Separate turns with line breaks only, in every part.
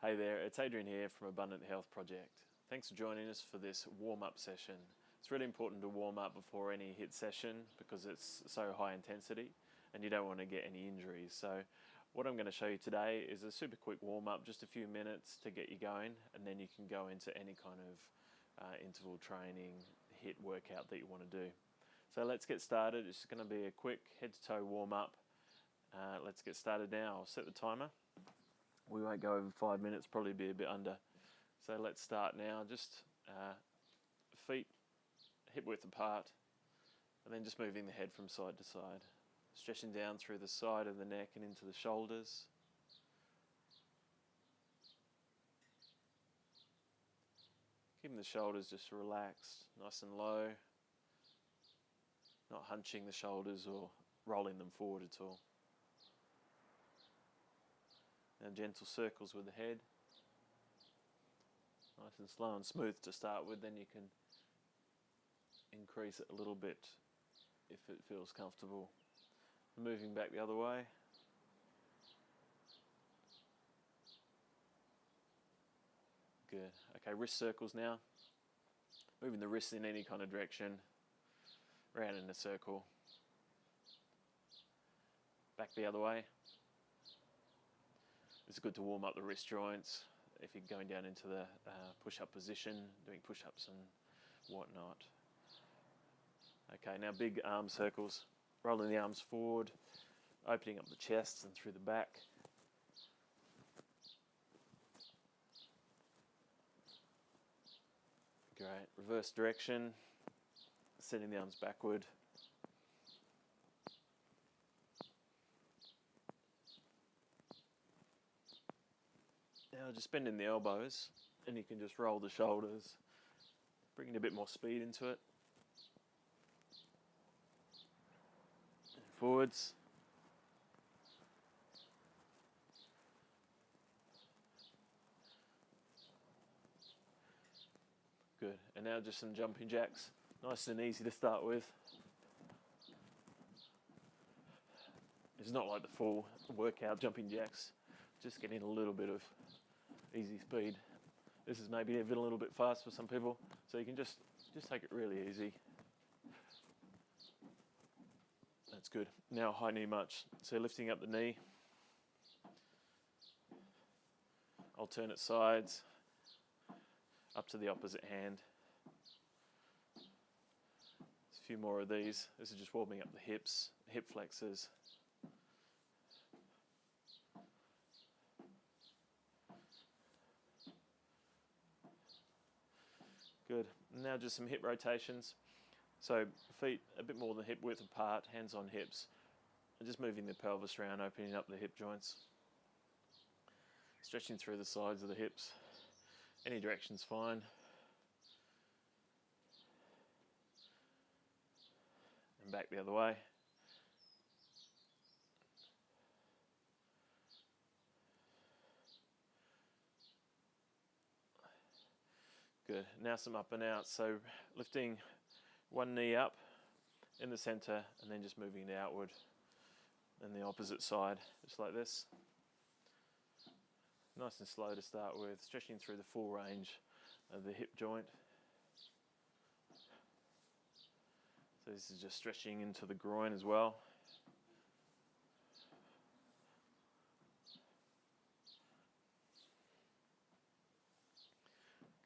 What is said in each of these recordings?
Hey there, it's Adrian here from Abundant Health Project. Thanks for joining us for this warm-up session. It's really important to warm up before any HIIT session because it's so high intensity and you don't want to get any injuries. So what I'm going to show you today is a super quick warm-up, just a few minutes to get you going, and then you can go into any kind of interval training, HIIT workout that you want to do. So let's get started. It's going to be a quick head-to-toe warm-up. Let's get started now. I'll set the timer. We won't go over 5 minutes, probably be a bit under. So let's start now. Just feet hip width apart, and then just moving the head from side to side. Stretching down through the side of the neck and into the shoulders. Keeping the shoulders just relaxed, nice and low. Not hunching the shoulders or rolling them forward at all. Now gentle circles with the head. Nice and slow and smooth to start with, then you can increase it a little bit if it feels comfortable. Moving back the other way. Good. Okay, wrist circles now. Moving the wrists in any kind of direction. Round in a circle. Back the other way. It's good to warm up the wrist joints if you're going down into the push-up position, doing push-ups and whatnot. Okay, now big arm circles. Rolling the arms forward, opening up the chest and through the back. Great. Reverse direction, sending the arms backward. Now just bending the elbows, and you can just roll the shoulders, bringing a bit more speed into it. And forwards. Good. And now just some jumping jacks. Nice and easy to start with. It's not like the full workout jumping jacks, just getting a little bit of easy speed. This is maybe a little bit fast for some people, so you can just take it really easy. That's good. Now high knee march. So lifting up the knee, alternate sides, up to the opposite hand. There's a few more of these. This is just warming up the hips, hip flexors. Good. Now just some hip rotations. So feet a bit more than hip width apart, hands on hips. And just moving the pelvis around, opening up the hip joints. Stretching through the sides of the hips. Any direction's fine. And back the other way. Good. Now some up and out. So lifting one knee up in the center and then just moving it outward. And the opposite side, just like this. Nice and slow to start with, stretching through the full range of the hip joint. So this is just stretching into the groin as well.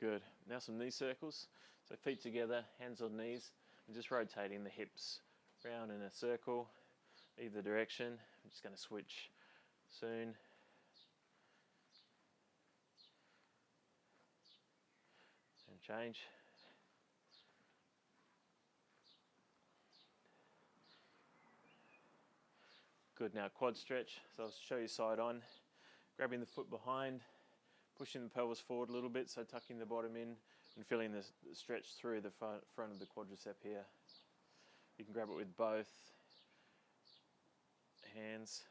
Good. Now some knee circles. So feet together, hands on knees, and just rotating the hips round in a circle, either direction. I'm just going to switch soon. And change. Good, now quad stretch. So I'll show you side on. Grabbing the foot behind, pushing the pelvis forward a little bit, so tucking the bottom in and feeling the stretch through the front of the quadricep here. You can grab it with both hands.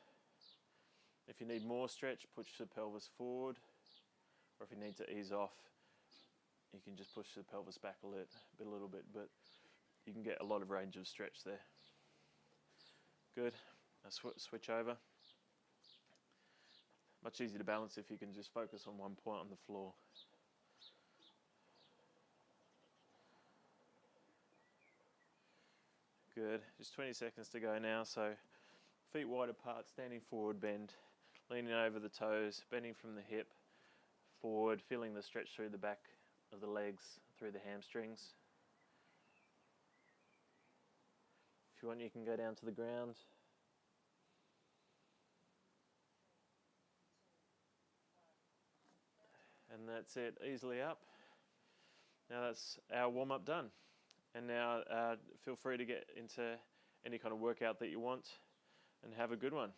If you need more stretch, push the pelvis forward, or if you need to ease off, you can just push the pelvis back a little bit, but you can get a lot of range of stretch there. Good. Now switch over. Much easier to balance if you can just focus on one point on the floor. Good, just 20 seconds to go now, so feet wide apart, standing forward bend, leaning over the toes, bending from the hip, forward, feeling the stretch through the back of the legs, through the hamstrings. If you want, you can go down to the ground. And that's it, easily up. Now that's our warm-up done. And now feel free to get into any kind of workout that you want and have a good one.